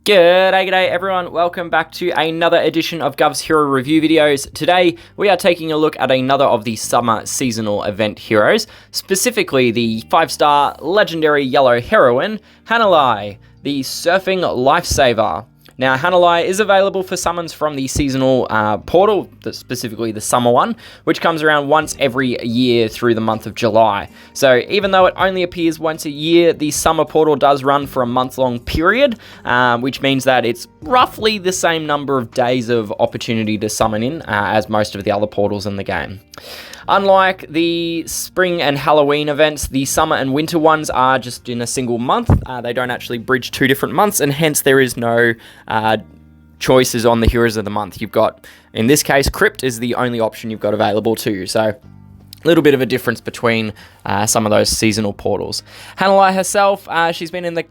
G'day everyone, welcome back to another edition of Guvs Hero Review videos. Today we are taking a look at another of the summer seasonal event heroes, specifically the 5-star legendary yellow heroine, Hanalei, the Surfing Lifesaver. Now, Hanalei is available for summons from the seasonal portal, specifically the summer one, which comes around once every year through the month of July. So even though it only appears once a year, the summer portal does run for a month-long period, which means that it's roughly the same number of days of opportunity to summon in as most of the other portals in the game. Unlike the spring and Halloween events, the summer and winter ones are just in a single month. They don't actually bridge two different months, and hence there is no choices on the Heroes of the Month. You've got, in this case, Crypt is the only option you've got available to you. So a little bit of a difference between some of those seasonal portals. Hanalei herself, she's been in the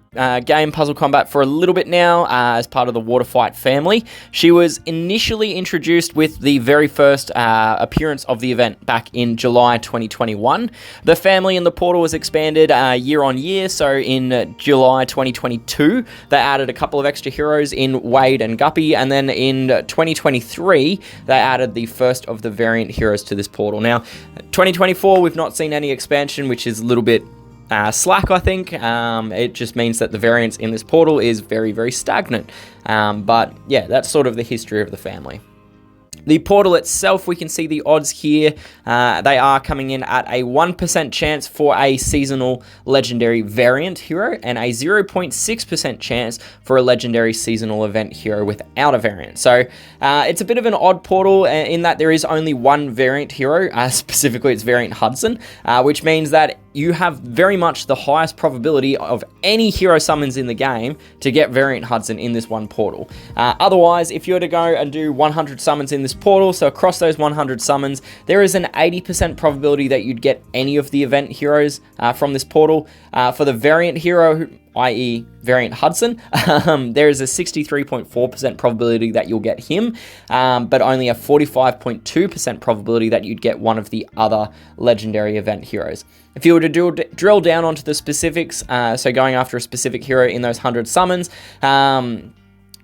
game PuzzleCombat for a little bit now as part of the Waterfight family. She was initially introduced with the very first appearance of the event back in July 2021. The family in the portal was expanded year on year, so in July 2022 they added a couple of extra heroes in Wade and Guppy, and then in 2023 they added the first of the variant heroes to this portal. Now 2024 we've not seen any expansion, which is a little bit slack, I think. It just means that the variance in this portal is very, very stagnant. But yeah, that's sort of the history of the family. The portal itself, we can see the odds here. They are coming in at a 1% chance for a seasonal legendary variant hero and a 0.6% chance for a legendary seasonal event hero without a variant. So it's a bit of an odd portal in that there is only one variant hero, specifically it's variant Hudson, which means that you have very much the highest probability of any hero summons in the game to get variant Hudson in this one portal. Otherwise, if you were to go and do 100 summons in this portal, so across those 100 summons, there is an 80% probability that you'd get any of the event heroes from this portal. For the variant hero, i.e. variant Hudson, there is a 63.4% probability that you'll get him, but only a 45.2% probability that you'd get one of the other legendary event heroes. If you were to drill down onto the specifics, so going after a specific hero in those 100 summons,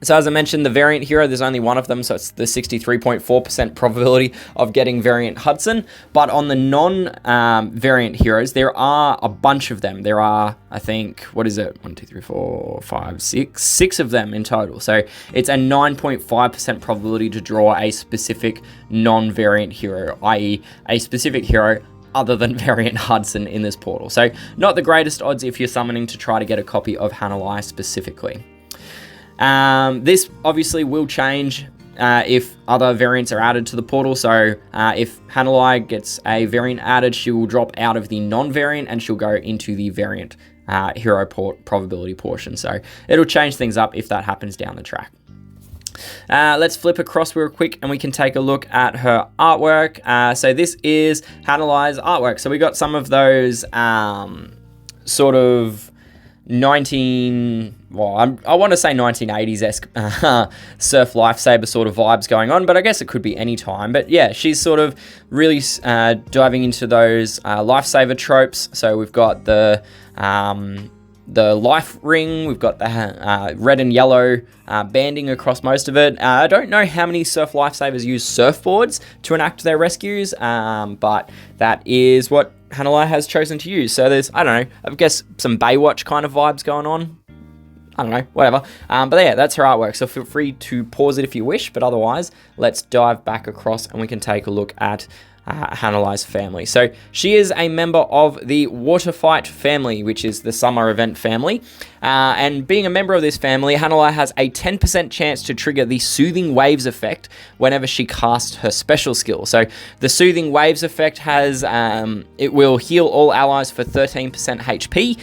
so as I mentioned, the variant hero, there's only one of them, so it's the 63.4% probability of getting variant Hudson. But on the non-variant heroes, there are a bunch of them. There are, I think, what is it? 1, 2, 3, 4, 5, 6. 6 of them in total. So it's a 9.5% probability to draw a specific non-variant hero, i.e. a specific hero other than variant Hudson in this portal. So not the greatest odds if you're summoning to try to get a copy of Hanalei specifically. This obviously will change if other variants are added to the portal. So if Hanalei gets a variant added, she will drop out of the non-variant and she'll go into the variant hero probability portion. So it'll change things up if that happens down the track. Let's flip across real quick and we can take a look at her artwork. So this is Hanalei's artwork. So we got some of those sort of I want to say 1980s-esque Surf Lifesaver sort of vibes going on, but I guess it could be any time. But yeah, she's sort of really diving into those Lifesaver tropes. So we've got the life ring, we've got the red and yellow banding across most of it. I don't know how many Surf Lifesavers use surfboards to enact their rescues, but that is what Hanalei has chosen to use. So there's, I don't know, I guess some Baywatch kind of vibes going on. I don't know, whatever. But yeah, that's her artwork. So feel free to pause it if you wish, but otherwise, let's dive back across and we can take a look at Hanalei's family. So she is a member of the Waterfight family, which is the summer event family. And being a member of this family, Hanalei has a 10% chance to trigger the Soothing Waves effect whenever she casts her special skill. So the Soothing Waves effect has, it will heal all allies for 13% HP.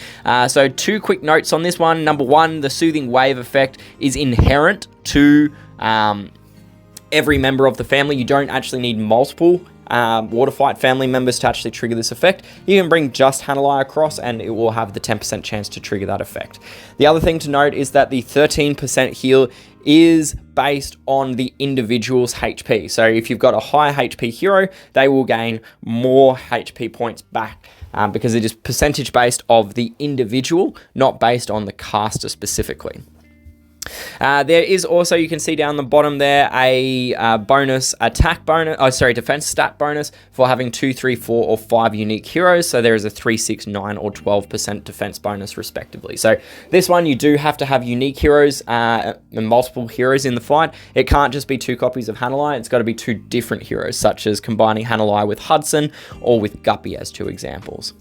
So 2 quick notes on this one. Number 1, the Soothing Wave effect is inherent to every member of the family. You don't actually need multiple Waterfight family members to actually trigger this effect. You can bring just Hanalei across and it will have the 10% chance to trigger that effect. The other thing to note is that the 13% heal is based on the individual's HP. So if you've got a higher HP hero, they will gain more HP points back because it is percentage based of the individual, not based on the caster specifically. There is also, you can see down the bottom there, a bonus attack bonus, defense stat bonus for having 2, 3, 4, or 5 unique heroes. So there is a 3, 6, 9, or 12% defense bonus respectively. So this one, you do have to have unique heroes and multiple heroes in the fight. It can't just be 2 copies of Hanalei. It's got to be 2 different heroes, such as combining Hanalei with Hudson or with Guppy as 2 examples.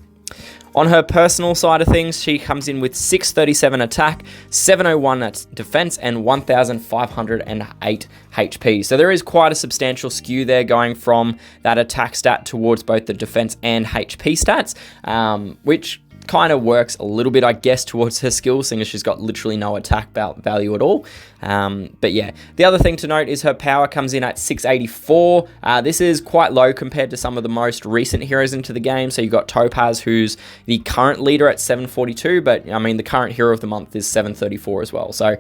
On her personal side of things, she comes in with 637 attack, 701 defense, and 1,508 HP. So there is quite a substantial skew there going from that attack stat towards both the defense and HP stats, which kind of works a little bit, I guess, towards her skill, seeing as she's got literally no attack value at all. But yeah, the other thing to note is her power comes in at 684. This is quite low compared to some of the most recent heroes into the game. So you've got Topaz, who's the current leader at 742, but I mean, the current hero of the month is 734 as well. So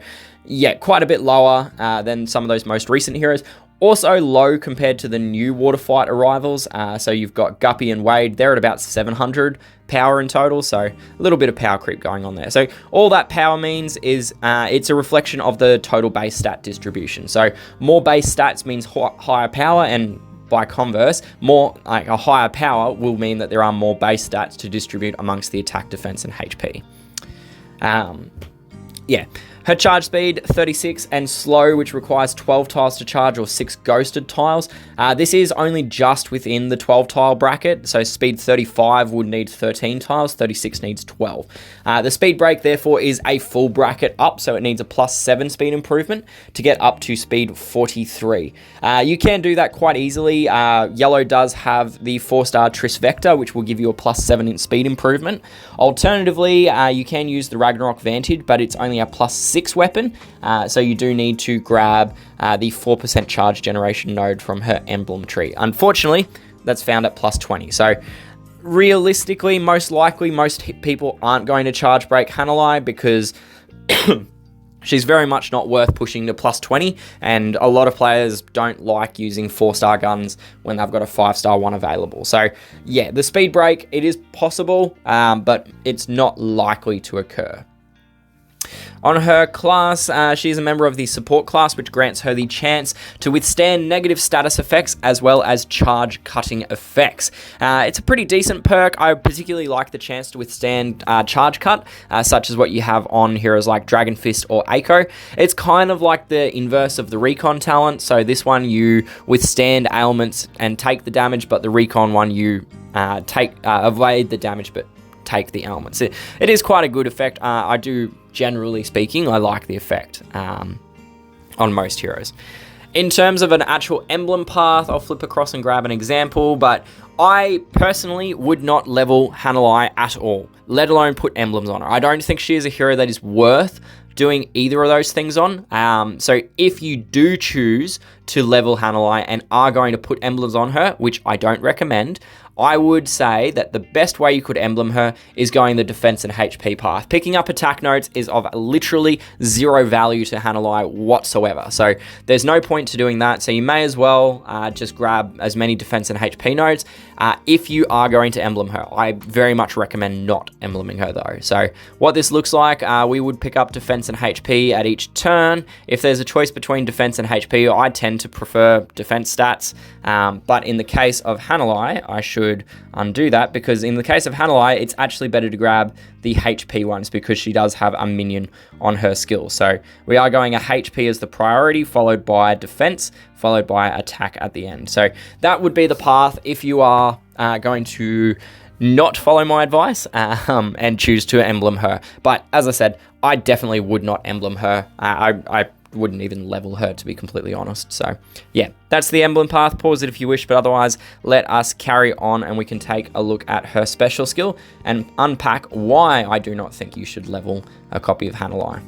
yeah, quite a bit lower than some of those most recent heroes. Also low compared to the new Waterfight arrivals. So you've got Guppy and Wade, they're at about 700 power in total, so a little bit of power creep going on there. So all that power means is it's a reflection of the total base stat distribution. So more base stats means higher power, and by converse, more like a higher power will mean that there are more base stats to distribute amongst the attack, defense, and HP. Yeah. Her charge speed, 36, and slow, which requires 12 tiles to charge or 6 ghosted tiles. This is only just within the 12 tile bracket, so speed 35 would need 13 tiles, 36 needs 12. The speed break, therefore, is a full bracket up, so it needs a +7 speed improvement to get up to speed 43. You can do that quite easily. Yellow does have the 4-star Triss Vector, which will give you a +7 in speed improvement. Alternatively, you can use the Ragnarok Vantage, but it's only a +6 weapon, so you do need to grab the 4% charge generation node from her emblem tree. Unfortunately, that's found at +20. So realistically, most likely, most people aren't going to charge break Hanalei because she's very much not worth pushing to +20, and a lot of players don't like using 4-star guns when they've got a 5-star one available. So yeah, the speed break, it is possible, but it's not likely to occur. On her class, she is a member of the support class, which grants her the chance to withstand negative status effects as well as charge cutting effects. It's a pretty decent perk. I particularly like the chance to withstand charge cut, such as what you have on heroes like Dragon Fist or Eiko. It's kind of like the inverse of the recon talent. So this one, you withstand ailments and take the damage, but the recon one, you avoid the damage but take the ailments. It is quite a good effect. I do, generally speaking, I like the effect on most heroes. In terms of an actual emblem path, I'll flip across and grab an example, but I personally would not level Hanalei at all, let alone put emblems on her. I don't think she is a hero that is worth doing either of those things on. So if you do choose to level Hanalei and are going to put emblems on her, which I don't recommend, I would say that the best way you could emblem her is going the defense and HP path. Picking up attack nodes is of literally 0 value to Hanalei whatsoever. So there's no point to doing that. So you may as well just grab as many defense and HP nodes. If you are going to emblem her, I very much recommend not embleming her though. So what this looks like, we would pick up defense and HP at each turn. If there's a choice between defense and HP, I tend to prefer defense stats. But in the case of Hanalei, I should undo that, because in the case of Hanalei, it's actually better to grab the HP ones because she does have a minion on her skill. So we are going a HP as the priority, followed by defense, followed by attack at the end. So that would be the path if you are going to not follow my advice and choose to emblem her. But as I said, I definitely would not emblem her. I wouldn't even level her, to be completely honest. So yeah, that's the emblem path. Pause it if you wish, but otherwise let us carry on and we can take a look at her special skill and unpack why I do not think you should level a copy of Hanalei.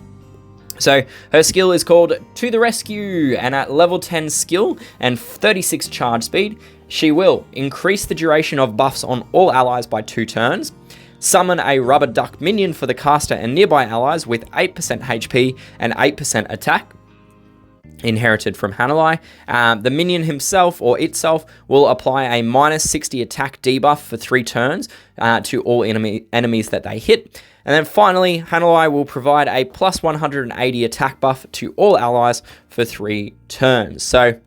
So her skill is called To the Rescue, and at level 10 skill and 36 charge speed, she will increase the duration of buffs on all allies by 2 turns, summon a rubber duck minion for the caster and nearby allies with 8% HP and 8% attack, inherited from Hanalei. The minion himself or itself will apply a -60 attack debuff for 3 turns to all enemies that they hit. And then finally, Hanalei will provide a plus 180 attack buff to all allies for 3 turns. So,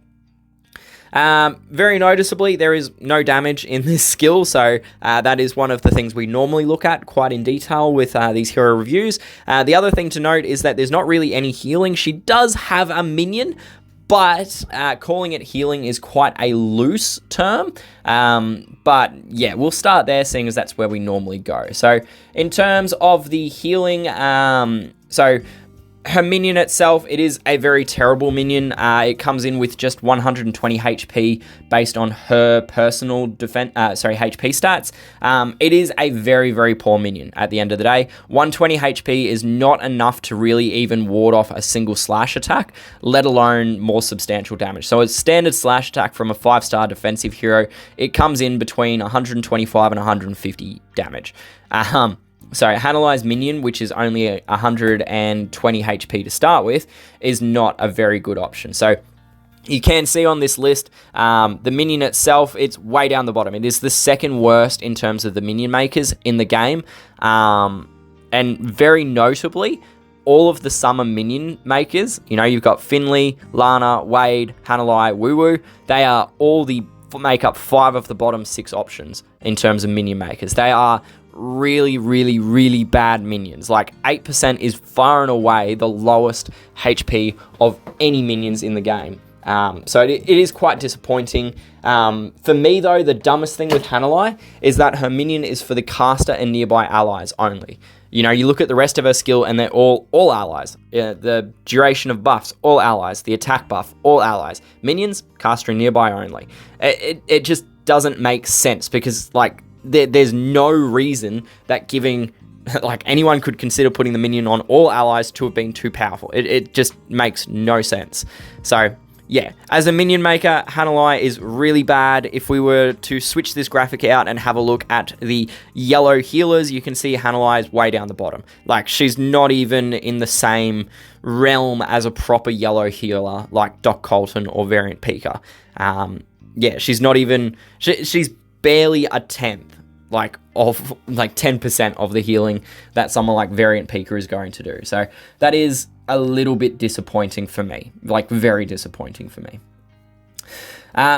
very noticeably, there is no damage in this skill, so that is one of the things we normally look at quite in detail with these hero reviews. The other thing to note is that there's not really any healing. She does have a minion, but calling it healing is quite a loose term. But yeah, we'll start there, seeing as that's where we normally go. So in terms of the healing, so her minion itself, it is a very terrible minion. It comes in with just 120 HP based on her personal HP stats. It is a very, very poor minion at the end of the day. 120 HP is not enough to really even ward off a single slash attack, let alone more substantial damage. So a standard slash attack from a 5-star defensive hero, it comes in between 125 and 150 damage. So Hanalei's minion, which is only 120 HP to start with, is not a very good option. So you can see on this list, the minion itself, it's way down the bottom. It is the second worst in terms of the minion makers in the game. And very notably, all of the summer minion makers, you know, you've got Finley, Lana, Wade, Hanalei, Woo, they are all make up 5 of the bottom 6 options in terms of minion makers. They are really, really, really bad minions. Like 8% is far and away the lowest HP of any minions in the game. So it is quite disappointing. For me though, the dumbest thing with Hanalei is that her minion is for the caster and nearby allies only. You know, you look at the rest of her skill and they're all allies. The duration of buffs, all allies. The attack buff, all allies. Minions, caster and nearby only. It just doesn't make sense because like there's no reason that giving, like anyone could consider putting the minion on all allies to have been too powerful. It just makes no sense. So yeah, as a minion maker, Hanalei is really bad. If we were to switch this graphic out and have a look at the yellow healers, you can see Hanalei is way down the bottom. Like, she's not even in the same realm as a proper yellow healer like Doc Colton or Variant Peeker. Yeah, she's not even, she's barely a 10th, like, of, like, 10% of the healing that someone like Variant Peeker is going to do. So that is a little bit disappointing for me, like very disappointing for me.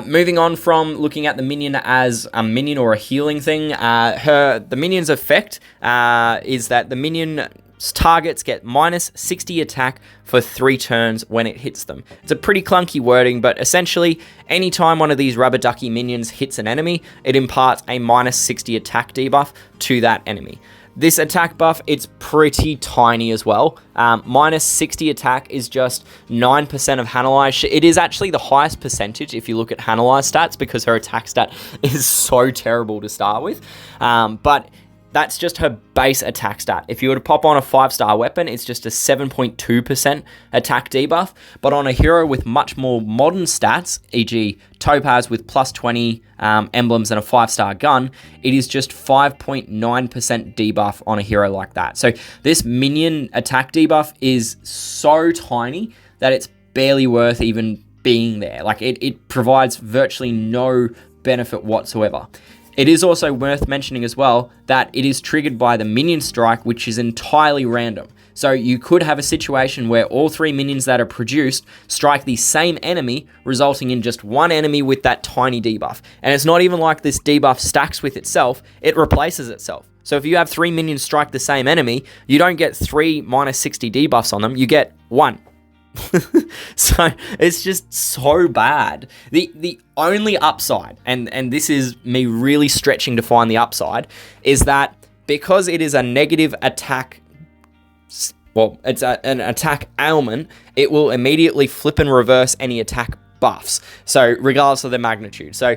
Moving on from looking at the minion as a minion or a healing thing, the minion's effect is that the minion's targets get minus 60 attack for 3 turns when it hits them. It's a pretty clunky wording, but essentially, anytime one of these rubber ducky minions hits an enemy, it imparts a minus 60 attack debuff to that enemy. This attack buff, it's pretty tiny as well. Minus 60 attack is just 9% of Hanalei. It is actually the highest percentage if you look at Hanalei's stats because her attack stat is so terrible to start with. But that's just her base attack stat. If you were to pop on a 5-star weapon, it's just a 7.2% attack debuff. But on a hero with much more modern stats, e.g. Topaz with plus 20 emblems and a 5-star gun, it is just 5.9% debuff on a hero like that. So this minion attack debuff is so tiny that it's barely worth even being there. Like it provides virtually no benefit whatsoever. It is also worth mentioning as well that it is triggered by the minion strike, which is entirely random. So you could have a situation where all 3 minions that are produced strike the same enemy, resulting in just one enemy with that tiny debuff. And it's not even like this debuff stacks with itself, it replaces itself. So if you have 3 minions strike the same enemy, you don't get 3 minus 60 debuffs on them, you get 1. So it's just so bad. The only upside, and this is me really stretching to find the upside, is that because it is a negative attack, well, it's an attack ailment, it will immediately flip and reverse any attack buffs, so regardless of their magnitude. So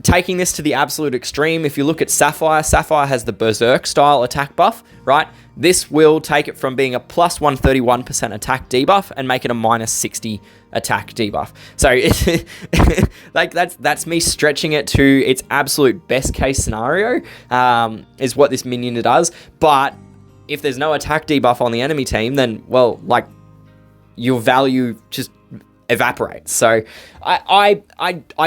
taking this to the absolute extreme, if you look at Sapphire has the Berserk style attack buff, right? This will take it from being a plus 131% attack debuff and make it a minus 60 attack debuff. So like that's me stretching it to its absolute best case scenario, is what this minion does. But if there's no attack debuff on the enemy team, then, well, like, your value just evaporates. So I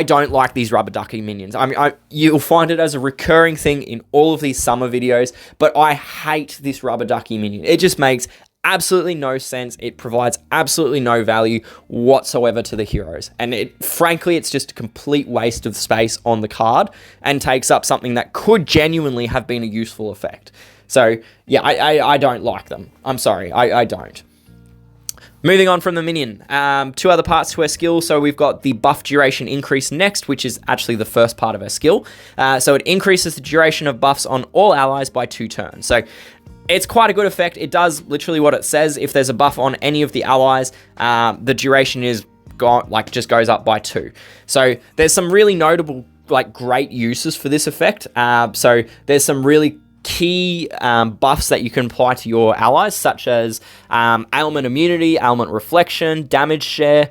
don't like these rubber ducky minions. I mean, you'll find it as a recurring thing in all of these summer videos, but I hate this rubber ducky minion. It just makes absolutely no sense. It provides absolutely no value whatsoever to the heroes. And frankly, it's just a complete waste of space on the card and takes up something that could genuinely have been a useful effect. So yeah, I don't like them. I'm sorry, I don't. Moving on from the minion, two other parts to her skill. So we've got the buff duration increase next, which is actually the first part of her skill. So it increases the duration of buffs on all allies by 2 turns. So it's quite a good effect. It does literally what it says. If there's a buff on any of the allies, the duration is just goes up by 2. So there's some really notable, great uses for this effect. So there's some really key buffs that you can apply to your allies, such as ailment immunity, ailment reflection, damage share,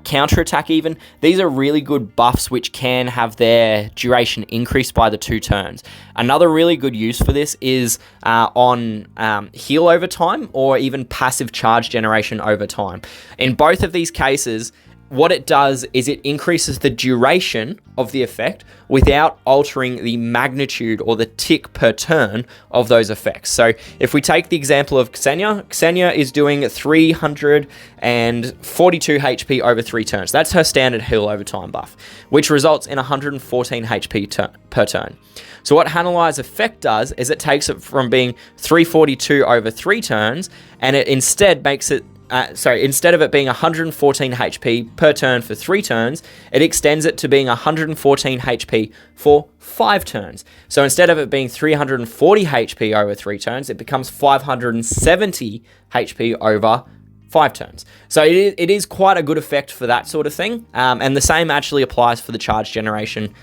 counterattack even. These are really good buffs which can have their duration increased by the 2 turns. Another really good use for this is on heal over time, or even passive charge generation over time. In both of these cases, what it does is it increases the duration of the effect without altering the magnitude or the tick per turn of those effects. So if we take the example of Ksenia is doing 342 HP over 3 turns. That's her standard heal over time buff, which results in 114 HP per turn. So what Hanalei's effect does is it takes it from being 342 over 3 turns, and it instead makes it instead of it being 114 HP per turn for 3 turns, it extends it to being 114 HP for 5 turns. So instead of it being 340 HP over 3 turns, it becomes 570 HP over 5 turns. So it is quite a good effect for that sort of thing. And the same actually applies for the charge generation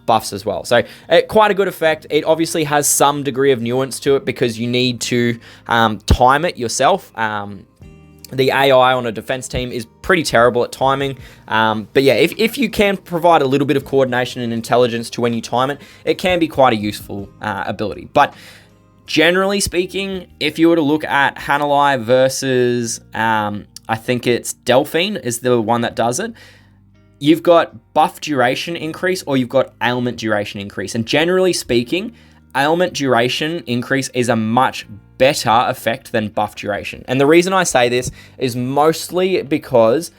buffs as well. So quite a good effect. It obviously has some degree of nuance to it because you need to time it yourself. The AI on a defense team is pretty terrible at timing. But yeah, if you can provide a little bit of coordination and intelligence to when you time it, it can be quite a useful ability. But generally speaking, if you were to look at Hanalei versus, I think it's Delphine is the one that does it, you've got buff duration increase or you've got ailment duration increase. And generally speaking, ailment duration increase is a much better effect than buff duration. And the reason I say this is mostly because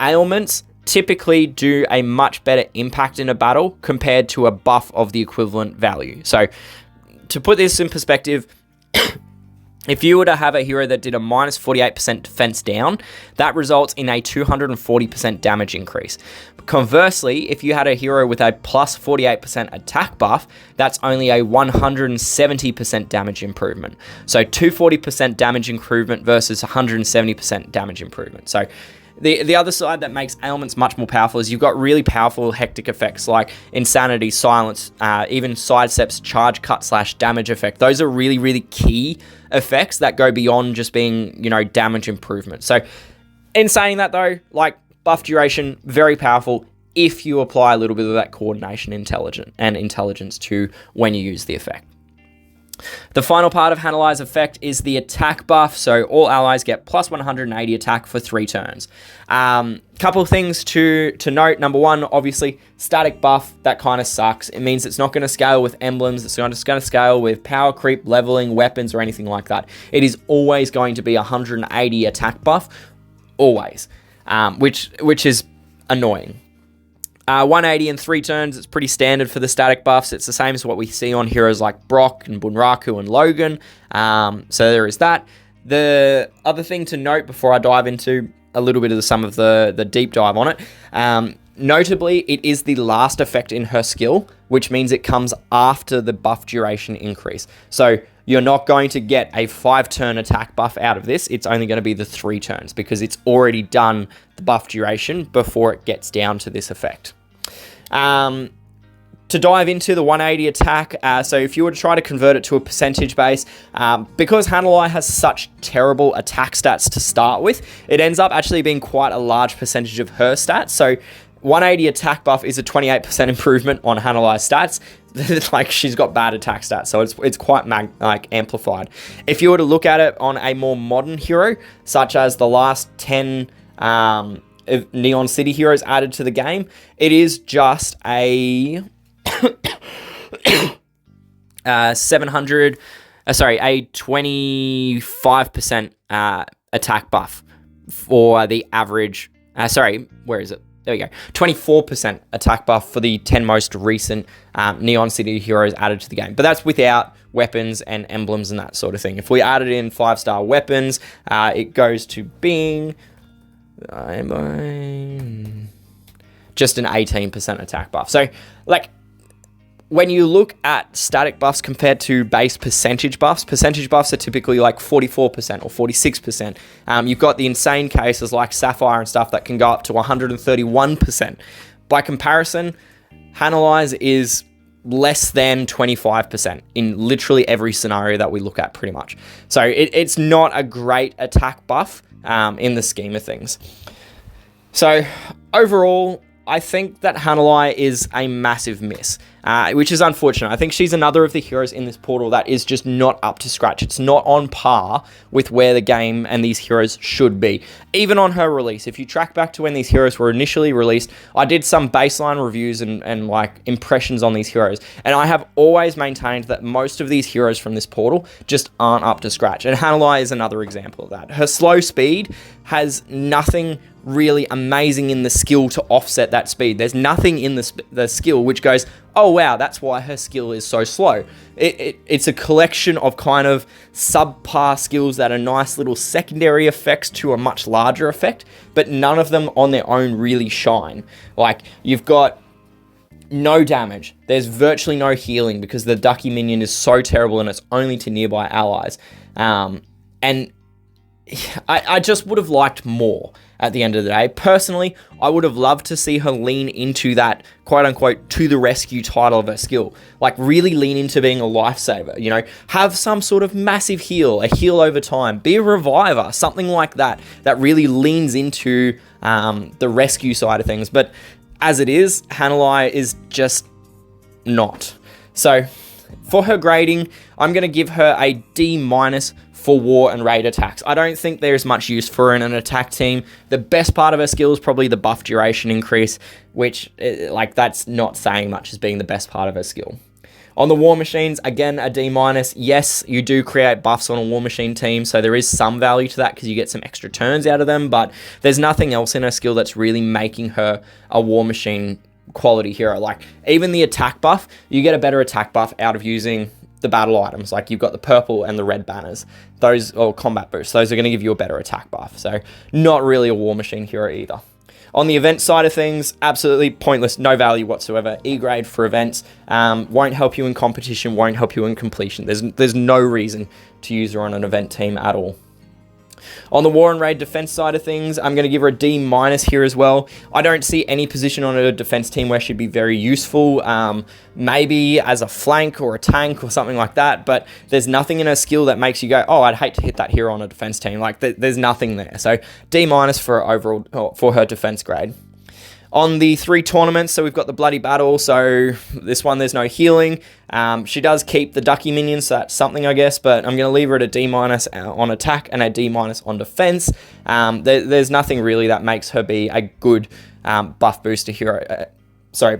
ailments typically do a much better impact in a battle compared to a buff of the equivalent value. So to put this in perspective, if you were to have a hero that did a minus 48% defense down, that results in a 240% damage increase. Conversely, if you had a hero with a plus 48% attack buff, that's only a 170% damage improvement. So 240% damage improvement versus 170% damage improvement. So the other side that makes ailments much more powerful is you've got really powerful hectic effects like Insanity, Silence, even Sidesteps, Charge Cut / damage effect. Those are really, really key effects that go beyond just being, damage improvement. So in saying that though, buff duration, very powerful if you apply a little bit of that coordination intelligence to when you use the effect. The final part of Hanalei's effect is the attack buff. So all allies get plus 180 attack for 3 turns. Couple of things to note. Number one, obviously, static buff, that kind of sucks. It means it's not going to scale with emblems. It's not just going to scale with power creep, leveling, weapons, or anything like that. It is always going to be 180 attack buff, always, which is annoying. 180 in 3 turns, it's pretty standard for the static buffs. It's the same as what we see on heroes like Brock and Bunraku and Logan. So there is that. The other thing to note before I dive into a little bit of some of the deep dive on it, notably, it is the last effect in her skill, which means it comes after the buff duration increase. So you're not going to get a 5-turn attack buff out of this. It's only going to be the 3 turns because it's already done the buff duration before it gets down to this effect. To dive into the 180 attack, so if you were to try to convert it to a percentage base, because Hanalei has such terrible attack stats to start with, it ends up actually being quite a large percentage of her stats. So 180 attack buff is a 28% improvement on Hanalei's stats. She's got bad attack stats, so it's quite amplified. If you were to look at it on a more modern hero, such as the last 10 Neon City heroes added to the game. It is just a 25% attack buff for the average. Where is it? There we go. 24% attack buff for the 10 most recent Neon City heroes added to the game. But that's without weapons and emblems and that sort of thing. If we added in 5-star weapons, it goes to being just an 18% attack buff. So, like, when you look at static buffs compared to base percentage buffs are typically like 44% or 46%. You've got the insane cases like Sapphire and stuff that can go up to 131%. By comparison, Hanalei is less than 25% in literally every scenario that we look at pretty much. So it's not a great attack buff in the scheme of things. So overall, I think that Hanalei is a massive miss, which is unfortunate. I think she's another of the heroes in this portal that is just not up to scratch. It's not on par with where the game and these heroes should be. Even on her release, if you track back to when these heroes were initially released, I did some baseline reviews and like impressions on these heroes. And I have always maintained that most of these heroes from this portal just aren't up to scratch. And Hanalei is another example of that. Her slow speed has nothing really amazing in the skill to offset that speed. There's nothing in the skill which goes, oh wow, that's why her skill is so slow. It's a collection of kind of subpar skills that are nice little secondary effects to a much larger effect, but none of them on their own really shine. Like, you've got no damage. There's virtually no healing because the ducky minion is so terrible and it's only to nearby allies. And I just would have liked more at the end of the day. Personally, I would have loved to see her lean into that quote-unquote to the rescue title of her skill. Like, really lean into being a lifesaver, you know? Have some sort of massive heal, a heal over time, be a reviver, something like that, that really leans into the rescue side of things. But as it is, Hanalei is just not. So, for her grading, I'm going to give her a D- for war and raid attacks. I don't think there's much use for her in an attack team. The best part of her skill is probably the buff duration increase, which, like, that's not saying much as being the best part of her skill. On the war machines, again, a D-. Yes, you do create buffs on a war machine team, so there is some value to that because you get some extra turns out of them, but there's nothing else in her skill that's really making her a war machine quality hero. Like, even the attack buff, you get a better attack buff out of using the battle items. Like, you've got the purple and the red banners, those, or combat boosts, those are going to give you a better attack buff. So not really a war machine hero either. On the event side of things, absolutely pointless, no value whatsoever. E grade for events, won't help you in competition, won't help you in completion. There's no reason to use her on an event team at all. On the war and raid defense side of things, I'm going to give her a D- here as well. I don't see any position on a defense team where she'd be very useful. Maybe as a flank or a tank or something like that, but there's nothing in her skill that makes you go, oh, I'd hate to hit that hero on a defense team. Like, there's nothing there. So D- for overall, for her defense grade. On the 3 tournaments, so we've got the Bloody Battle, so this one there's no healing. She does keep the ducky minions, so that's something, I guess, but I'm going to leave her at a D- on attack and a D- on defense. There's nothing really that makes her be a good buff booster hero,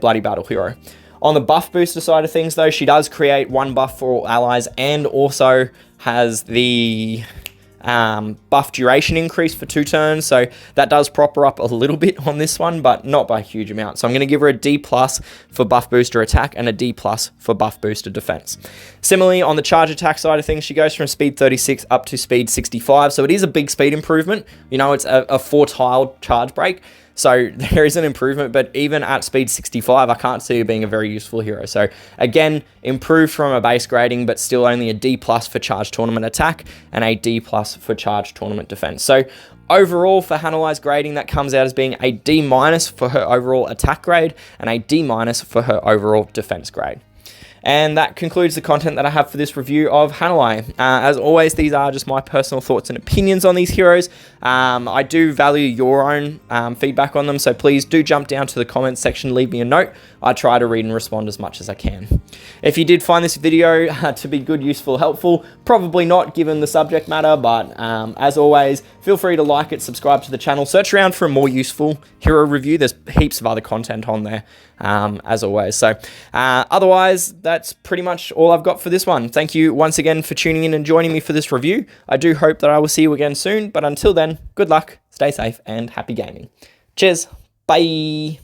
Bloody Battle hero. On the buff booster side of things, though, she does create 1 buff for all allies and also has the buff duration increase for 2 turns, so that does prop her up a little bit on this one, but not by a huge amount. So I'm going to give her a D+ for buff booster attack and a D+ for buff booster defense. Similarly, on the charge attack side of things, she goes from speed 36 up to speed 65, so it is a big speed improvement. You know, it's a 4-tiled charge break, so there is an improvement, but even at speed 65, I can't see her being a very useful hero. So again, improved from a base grading, but still only a D+ for charge tournament attack and a D+ for charge tournament defense. So overall, for Hanalei's grading, that comes out as being a D- for her overall attack grade and a D- for her overall defense grade. And that concludes the content that I have for this review of Hanalei. As always, these are just my personal thoughts and opinions on these heroes. I do value your own feedback on them, so please do jump down to the comments section, leave me a note. I try to read and respond as much as I can. If you did find this video to be good, useful, helpful, probably not given the subject matter, but as always, feel free to like it, subscribe to the channel, search around for a more useful hero review. There's heaps of other content on there, as always. So otherwise, that's pretty much all I've got for this one. Thank you once again for tuning in and joining me for this review. I do hope that I will see you again soon, but until then, good luck, stay safe, and happy gaming. Cheers, bye!